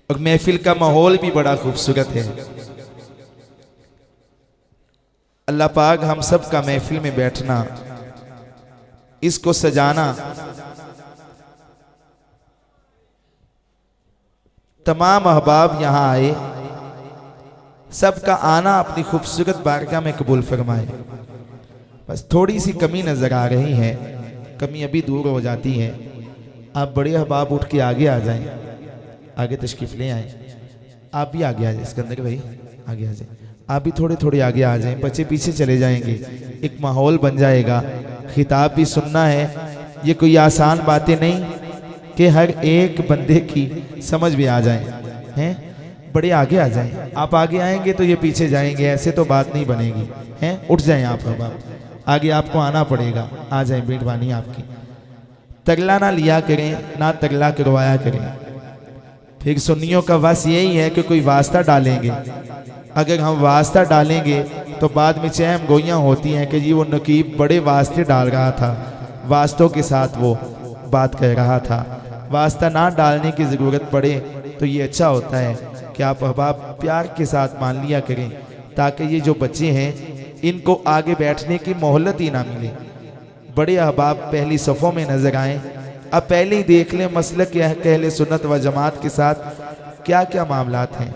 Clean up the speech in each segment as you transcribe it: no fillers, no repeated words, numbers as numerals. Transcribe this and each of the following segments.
और महफिल का माहौल भी बड़ा खूबसूरत है। अल्लाह पाक हम सब का महफिल में बैठना, इसको सजाना, तमाम अहबाब यहाँ आए, सबका आना अपनी खूबसूरत बारगाह में कबूल फरमाए। बस थोड़ी सी कमी नजर आ रही है, कमी अभी दूर हो जाती है। आप बड़े अहबाब उठ के आगे आ जाएं, आगे तशरीफ ले आए। आप भी आगे आ जाए, सिकंदर भाई आगे आ जाए। आप भी थोड़े थोड़े आगे आ जाएं, बच्चे पीछे चले जाएंगे, एक माहौल बन जाएगा। खिताब भी सुनना है, ये कोई आसान बातें नहीं कि हर एक बंदे की समझ भी आ जाए हैं। बड़े आगे आ जाएं, आप आगे आएंगे तो ये पीछे जाएंगे, ऐसे तो बात नहीं बनेगी हैं। उठ जाएं आप, अब आगे आपको आना पड़ेगा। आ जाएं, मेहरबानी आपकी। तगला ना लिया करें, ना तगला करवाया करें। फिर सुन्नियों का बस यही है कि कोई वास्ता डालेंगे, अगर हम वास्ता डालेंगे तो बाद में चहम गोइयाँ होती हैं कि जी वो नकीब बड़े वास्ते डाल रहा था, वास्तों के साथ वो बात कह रहा था। वास्ता ना डालने की ज़रूरत पड़े तो ये अच्छा होता है कि आप अहबाब प्यार के साथ मान लिया करें, ताकि ये जो बच्चे हैं इनको आगे बैठने की मोहलत ही ना मिले। बड़े अहबाब पहली सफ़ों में नजर आएँ। अब पहले ही देख लें मसलक के अहले सुन्नत व जमात के साथ क्या क्या मामलात हैं।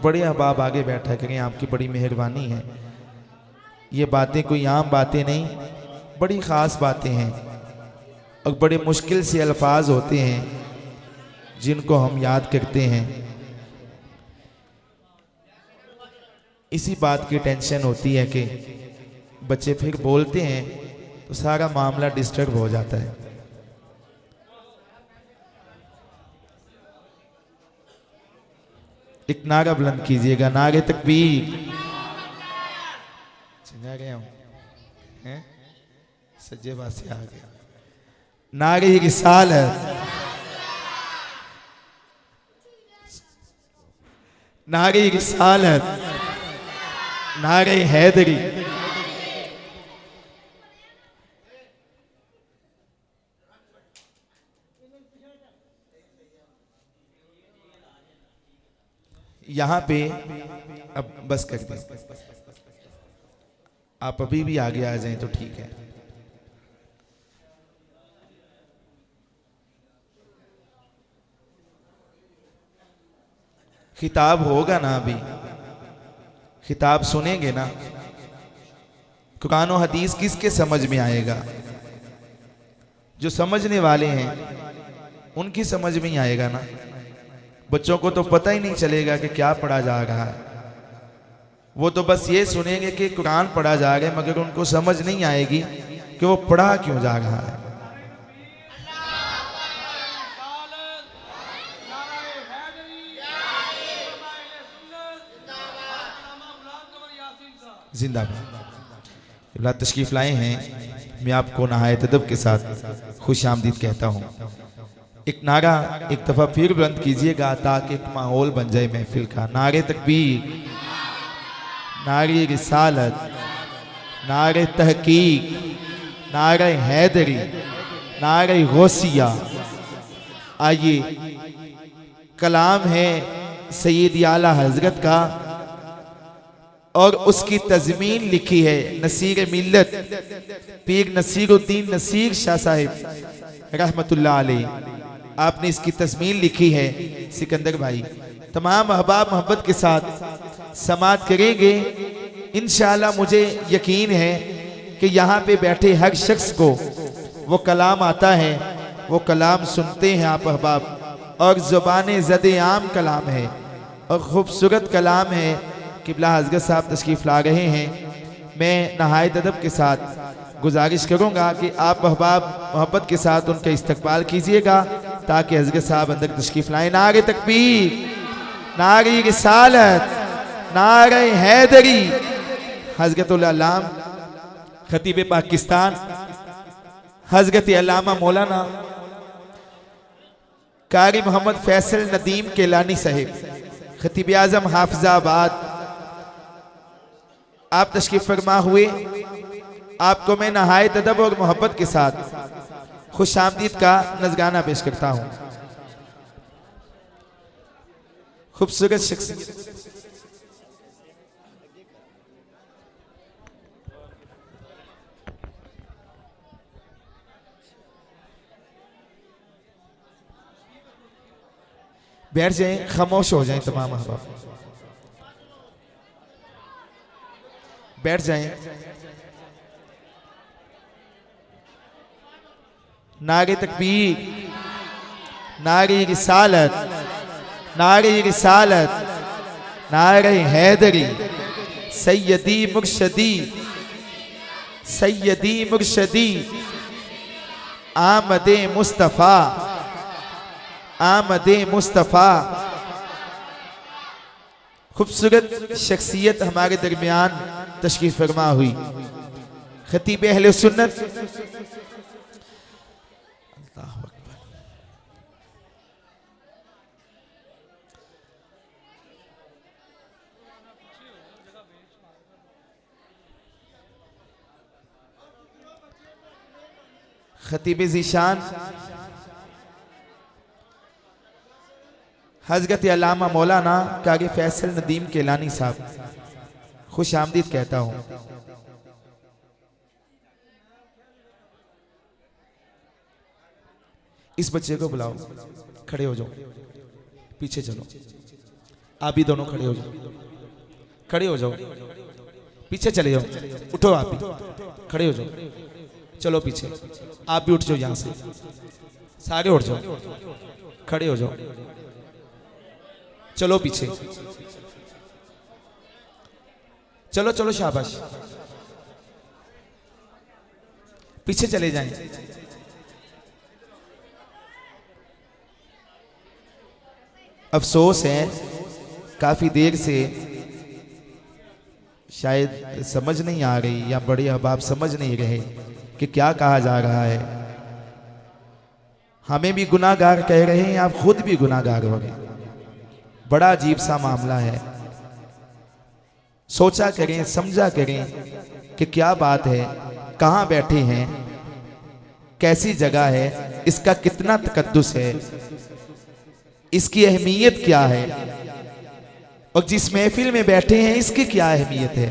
बड़े अहबाब आगे बैठा करें, आपकी बड़ी मेहरबानी है। ये बातें कोई आम बातें नहीं, बड़ी ख़ास बातें हैं और बड़े मुश्किल से अल्फाज होते हैं जिनको हम याद करते हैं। इसी बात की टेंशन होती है कि बच्चे फिर बोलते हैं तो सारा मामला डिस्टर्ब हो जाता है। एक नारा बुलंद कीजिएगा, नारे तकबीर। चला गया हूं, सज्जे पासे आ गया। नारे रिसालत, नारे रिसालत, नारे हैदरी। यहाँ पे अब बस कर दें, आप अभी भी आगे आ जाएं तो ठीक है। खिताब होगा ना, अभी खिताब सुनेंगे ना। कुरान और हदीस किसके समझ में आएगा? जो समझने वाले हैं उनकी समझ में ही आएगा ना। बच्चों को तो पता ही नहीं चलेगा कि क्या पढ़ा जा रहा है। वो तो बस ये सुनेंगे कि कुरान पढ़ा जा रहा है, मगर उनको समझ नहीं आएगी कि वो पढ़ा क्यों जा रहा है। जिंदाबाद। तशरीफ लाए हैं, मैं आपको नहायत अदब के साथ खुश आमदीद कहता हूँ। एक नारा एक दफ़ा फिर बुलंद कीजिएगा ताकि एक माहौल बन जाए महफिल का। नारे तकबीर, नारे रिसालत, नारे तहकीक, नारे हैदरी, नारे गौसिया। आइए, कलाम है सैयद आला हजरत का और उसकी तज़मीन लिखी है नसीर मिल्लत पीर नसीरुद्दीन नसीर शाह साहिब रहमतुल्लाह अलैह। आपने इसकी तज़मीन लिखी है। सिकंदर भाई तमाम अहबाब मोहब्बत के साथ समात करेंगे इंशाअल्लाह। मुझे यकीन है कि यहाँ पे बैठे हर शख्स को वो कलाम आता है, वो कलाम सुनते हैं आप अहबाब, और ज़ुबान ज़द आम कलाम है और ख़ूबसूरत कलाम है। किबला हज़रत साहब तशरीफ़ ला रहे हैं। मैं नहायत अदब के साथ गुजारिश करूँगा कि आप अहबाब मोहब्बत के साथ उनका इस्तकबाल कीजिएगा ताकि हज़रत साहब अंदर तशरीफ़ लाएँ। नारे तकबीर, नारे रिसालत, नारे हैदरी। हज़रतुल अल्लाम खतीब पाकिस्तान हज़रत अल्लामा मौलाना कारी मोहम्मद फैसल नदीम केलानी साहिब खतीब आज़म हाफिज़ाबाद, आप तशरीफ़ फरमा हुए। आपको मैं नहायत अदब और मोहब्बत के साथ खुश आमदीद का नजराना पेश करता हूँ। खूबसूरत शख्सियत। बैठ जाएं, खामोश हो जाएं तमाम अहबाब, बैठ जाएं। नारे तकबीर, नारे रिसालत, नारे रिसालत, नारे हैदरी, सैयदी मुर्शदी, सैयदी मुर्शदी, आमदे मुस्तफ़ा, आमदे मुस्तफ़ा। खूबसूरत शख्सियत हमारे दरमियान तशरीफ फरमा हुई। खतीब अहले सुन्नत, अल्लाहु अकबर, खतीब ज़ीशान हज़रत अल्लामा मौलाना कारी फैसल नदीम केलानी साहब, खुश आमदीद कहता हूँ। इस बच्चे को बुलाओ, खड़े हो जाओ, पीछे चलो। आप भी दोनों खड़े हो जाओ, खड़े हो जाओ, पीछे चले जाओ। उठो, आप भी खड़े हो जाओ, चलो पीछे। आप भी उठ जाओ, यहां से सारे उठ जाओ, खड़े हो जाओ, चलो पीछे, चलो चलो, शाबाश, पीछे चले जाएं। अफसोस है काफी देर से शायद समझ नहीं आ रही, या बड़े अहबाब समझ नहीं रहे कि क्या कहा जा रहा है। हमें भी गुनाहगार कह रहे हैं, आप खुद भी गुनाहगार हो गए। बड़ा अजीब सा मामला है। सोचा करें, समझा करें कि क्या बात है, कहां बैठे हैं, कैसी जगह है, इसका कितना तकद्दुस है, इसकी अहमियत क्या है, और जिस महफिल में बैठे हैं इसकी क्या अहमियत है।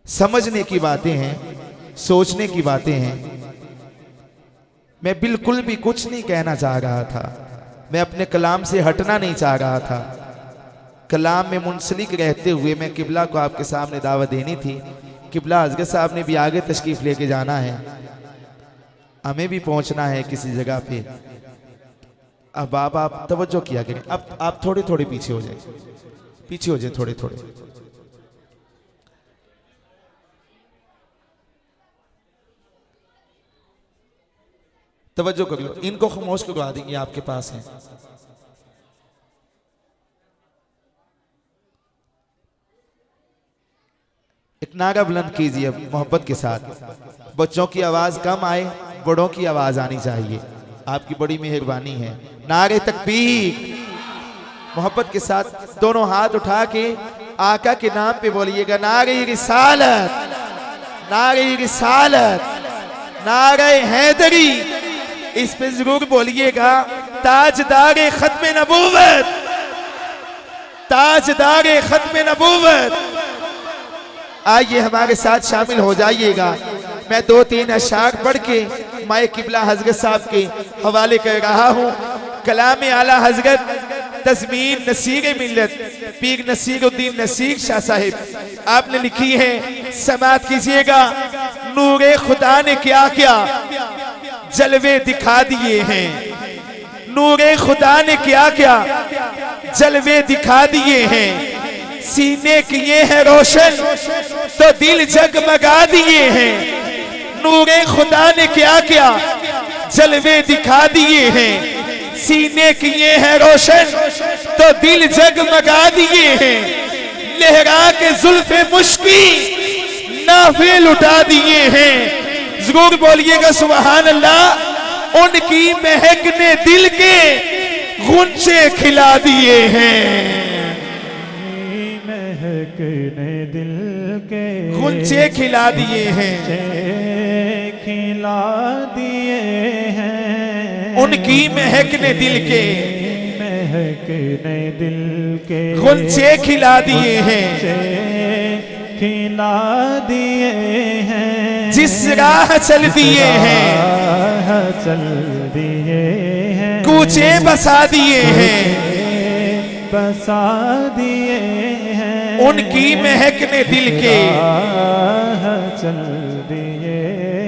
समझने की बातें हैं, सोचने की बातें हैं। मैं बिल्कुल भी कुछ नहीं कहना चाह रहा था, मैं अपने कलाम से हटना नहीं चाह रहा था। कलाम में मुंसलिक रहते हुए मैं किबला को आपके सामने दावत देनी थी। किबला हज़रत साहब ने भी आगे तशरीफ लेके जाना है, हमें भी पहुंचना है किसी जगह पे। अब आप तवज्जो किया करें। अब आप थोड़े थोड़े पीछे हो जाए, पीछे हो जाए थोड़े थोड़े। तवज्जो कर लो, इनको खामोश करवा देंगे, आपके पास है। एक नारा बुलंद कीजिए मोहब्बत के साथ। बच्चों की आवाज कम आए, बड़ों की आवाज आनी चाहिए, आपकी बड़ी मेहरबानी है। नारे तकबीर, मोहब्बत के साथ दोनों हाथ उठा के आका के नाम पे बोलिएगा। नारे रिसालत, नारे रिसालत, नारे हैदरी, इस पे जरूर बोलिएगा। ताजदारे खत्म नबूवत, ताजदारे खत्म नबूवत। आइए हमारे साथ शामिल हो जाइएगा। मैं 2-3 अशार पढ़ के माए किबला हजरत साहब के हवाले कर रहा हूँ। कलाम आला हजरत तज़मीन नसीर मिल्लत पीर नसीरुद्दीन नसीर शाह साहिब आपने लिखी है, समात कीजिएगा। नूरे खुदा ने क्या क्या जलवे दिखा दिए हैं, नूरे खुदा ने क्या क्या जलवे दिखा दिए हैं। सीने किए हैं रोशन तो दिल जगमगा दिए हैं। नूरे खुदा ने क्या क्या जलवे दिखा दिए हैं। सीने किए हैं रोशन तो दिल जगमगा दिए हैं। लहरा के जुल्फे मुश्की नाफे लुटा दिए हैं। जरूर बोलिएगा सुभान अल्लाह। उनकी महक ने दिल के गुंचे खिला दिए हैं, महक ने दिल के गुंचे खिला दिए हैं, खिला दिए हैं। उनकी महक ने दिल के महकने दिल के गुलचे खिला दिए हैं, खिला दिए हैं, जिस राह चल दिए हैं, चल दिए हैं, कूचे बसा दिए हैं, बसा दिए हैं, उनकी महकने दिल के चल दिए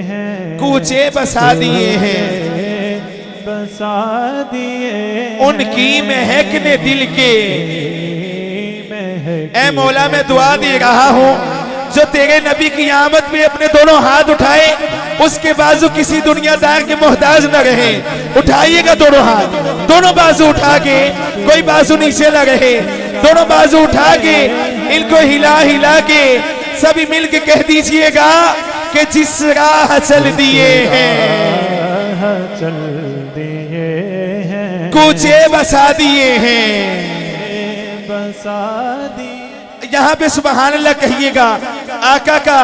हैं, कूचे बसा दिए हैं, बसा दिए, उनकी महकने दिल के। ऐ मौला मैं दुआ दे रहा हूँ जो तेरे नबी की आमद में अपने दोनों हाथ उठाए उसके बाजू किसी दुनियादार के मोहताज न रहे। उठाइएगा दोनों हाथ, दोनों बाजू उठा के, कोई बाजू नीचे न रहे, दोनों बाजू उठा के इनको हिला हिला के सभी मिल के कह दीजिएगा कि जिस राह चल दिए हैं, चल दिए हैं, कूचे बसा दिए हैं, बसा दिए। यहाँ पे सुबहान अल्लाह कहिएगा। आका का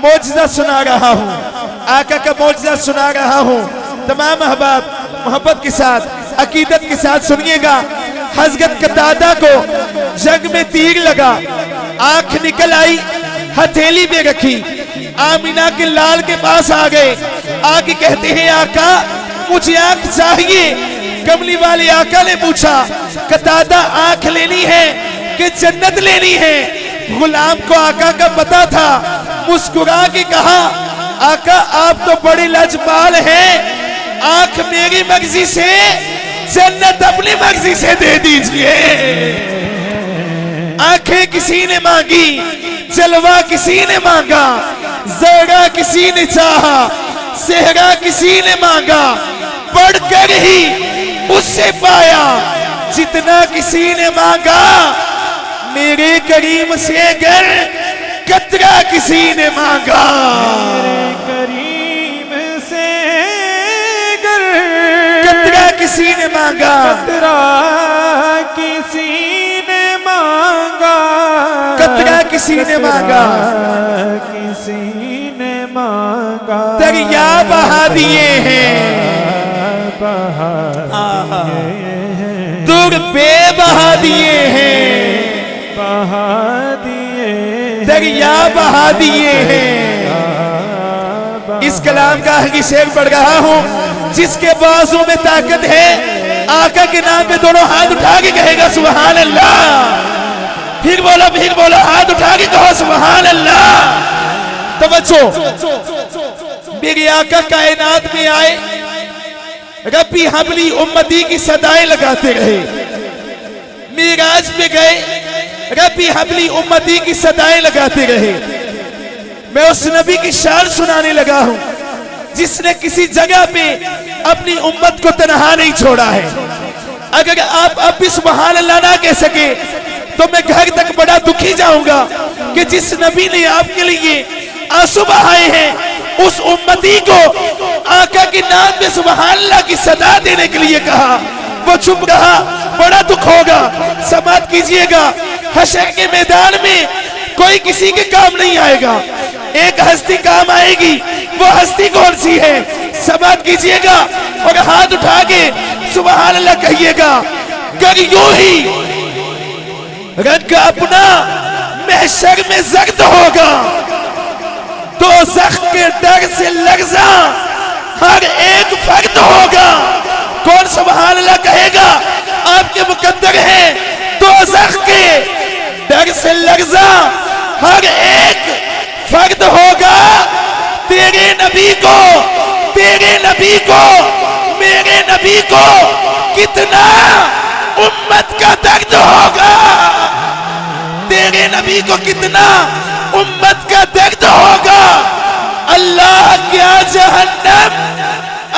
मौजज़ा सुना रहा हूँ, आका का मौजज़ा सुना रहा हूँ। तमाम अहबाब मोहब्बत के साथ, अकीदत के साथ सुनिएगा। हज़रत कतादा को जंग में तीर लगा, आंख निकल आई, हथेली में रखी, आमिना के लाल के पास आ गए, आके कहते हैं आका मुझे आंख चाहिए। कमली वाले आका ने पूछा कतादा आंख लेनी है कि जन्नत लेनी है? गुलाम को आका का पता था, मुस्कुरा के कहा आका आप तो बड़े लजपाल हैं, आंख मेरी मर्जी से, जन्नत अपनी मर्जी से दे दीजिए। आंखें किसी ने मांगी, जलवा किसी ने मांगा, जरा किसी ने चाहा, सेहरा किसी ने मांगा, बढ़कर ही उससे पाया जितना किसी ने मांगा। मेरे करीम से गर कतरा किसी ने मांगा, मेरे करीम से गर कतरा किसी ने मांगा, कतरा किसी ने मांगा, कतरा किसी ने मांगा, किसी ने मांगा। दरिया बहा दिए हैं, बहा दिए हैं, दूर पे बहा दिए हैं, बहा दिए, दरिया बहा दिए हैं। इस कलाम का आखिरी शेर पढ़ रहा हूँ। जिसके बाजू में ताकत है आका के नाम पे दोनों हाथ उठा के कहेगा सुभान अल्लाह। फिर बोलो हाथ उठा के कहो सुभान अल्लाह। तवज्जो, मेरे आका कायनात में आए, रब्बी हबली उम्मती की सदाएं लगाते रहे। मिराज पे गए, रब्बी हबली उम्मती की सदाएं लगाते रहे। मैं उस नबी की शान सुनाने लगा हूं जिसने किसी जगह पे अपनी उम्मत को तनहा नहीं छोड़ा है। अगर आप अब भी सुभान अल्लाह ना कह सके तो मैं घर तक बड़ा दुखी जाऊंगा कि जिस नबी ने आपके लिए आंसू बहाए हैं उस उम्मती को आका के नाम पे सुभान अल्लाह की सदा देने के लिए कहा, वो चुप रहा, बड़ा दुख होगा। समाप्त कीजिएगा। हशर के मैदान में कोई किसी के काम नहीं आएगा, एक हस्ती काम आएगी। वो हस्ती कौन सी है? समाप्त कीजिएगा और हाथ उठा के सुभान अल्लाह कहिएगा। अगर यूं ही रंग अपना महशर में जख्त होगा तो जख्त के डर से लर्जा हर एक फर्द होगा। कौन सुभान अल्लाह कहेगा? आपके मुकद्दर है तो जख्त के डर से लर्जा हर एक फर्द होगा। तेरे नबी को, तेरे नबी को, मेरे नबी को कितना उम्मत का दर्द होगा। तेरे नबी को कितना उम्मत का दर्द होगा। अल्लाह क्या जहन्नम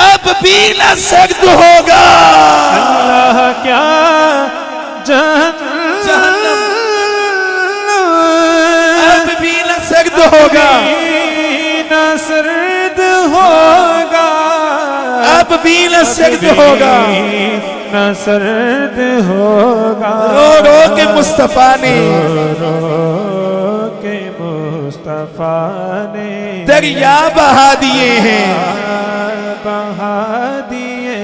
अब भी न सर्द होगा। अल्लाह क्या जहन्नम अब भी न सर्द होगा, न सर्द होगा, अब भी न सर्द होगा। न सर्द होगा। रो रो के मुस्तफा ने, रो के मुस्तफा ने दरिया बहा दिए हैं, बहा दिए।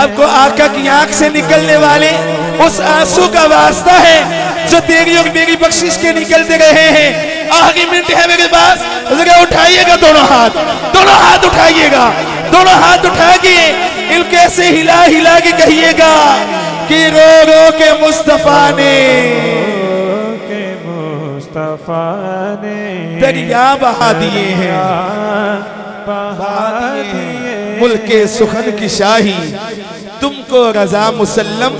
आपको आका की आंख से निकलने वाले उस आंसू का वास्ता है जो तेरी और मेरी बख्शिश के निकलते रहे हैं। आखिरी मिनट है मेरे पास, जरा उठाइएगा दोनों हाथ उठाइएगा, दोनों हाथ उठा के इनको ऐसे हिला हिला के कहिएगा कि रो रो के मुस्तफा ने दरिया बहा दिए हैं, मुल्के सुखन की शाही तुमको रजा मुसल्लम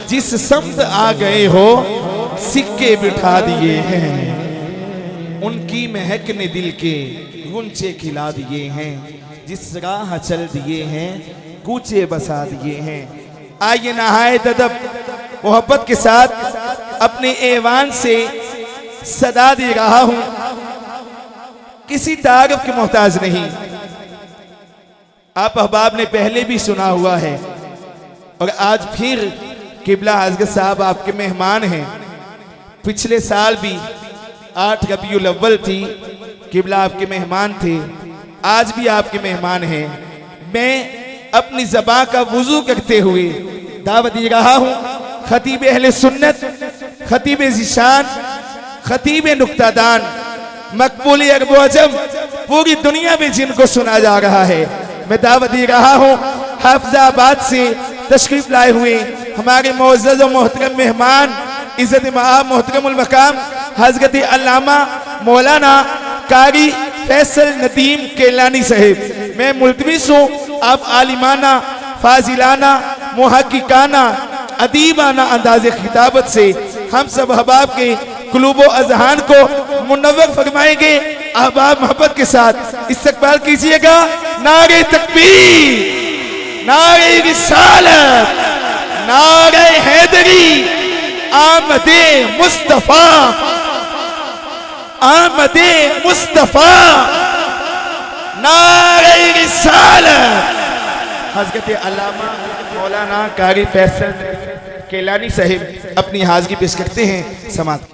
जिस समत आ गए हो सिक्के बिठा दिए हैं। उनकी महक ने दिल के गुंचे खिला दिए हैं, जिस राह चल दिए हैं कूचे बसा दिए हैं। आइए नहायत अदब मोहब्बत के साथ अपने ऐवान से सदा दे रहा हूं, किसी तारीफ के मोहताज नहीं। आप अहबाब ने पहले भी सुना हुआ है और आज फिर किबला हज़रत साहब आपके मेहमान हैं। पिछले साल भी 8 रबीउल अव्वल थी, किबला आपके मेहमान थे, आज भी आपके मेहमान हैं। मैं अपनी ज़बान का वुज़ू करते हुए दावत दे रहा हूँ खतीब अहले सुन्नत, खतीब ज़िशान, खतीब नुक्तादान, मकबूल अरब व अजम, पूरी दुनिया में जिनको सुना जा रहा है। मैं दावत दे रहा हूँ हाफिजाबाद से तशरीफ लाए हुए हमारे मुअज़्ज़ज़ व मोहतरम मेहमान, इज़्ज़त मआब मोहतरमुल मकाम हज़रत अल्लामा मौलाना कारी फैसल नदीम केलानी साहिब। मैं मुल्तमिस हूँ आप आलिमाना, फाजिलाना, मुहक्किकाना, अदीबाना अंदाज़े खिताबत से हम सब अहबाब के कुलूबो अज़हान को मुनव्वर फरमाएंगे। अहबाब मोहब्बत के साथ इस्तकबाल कीजिएगा। नारे तकबीर, नारे रिसालत, नारे हैदरी, आमदे मुस्तफा, आमदे मुस्तफा, नारे रिसालत। हज़रत अल्लामा मौलाना कारी फैसल केलानी साहिब अपनी हाज़गी पेश करते हैं। समात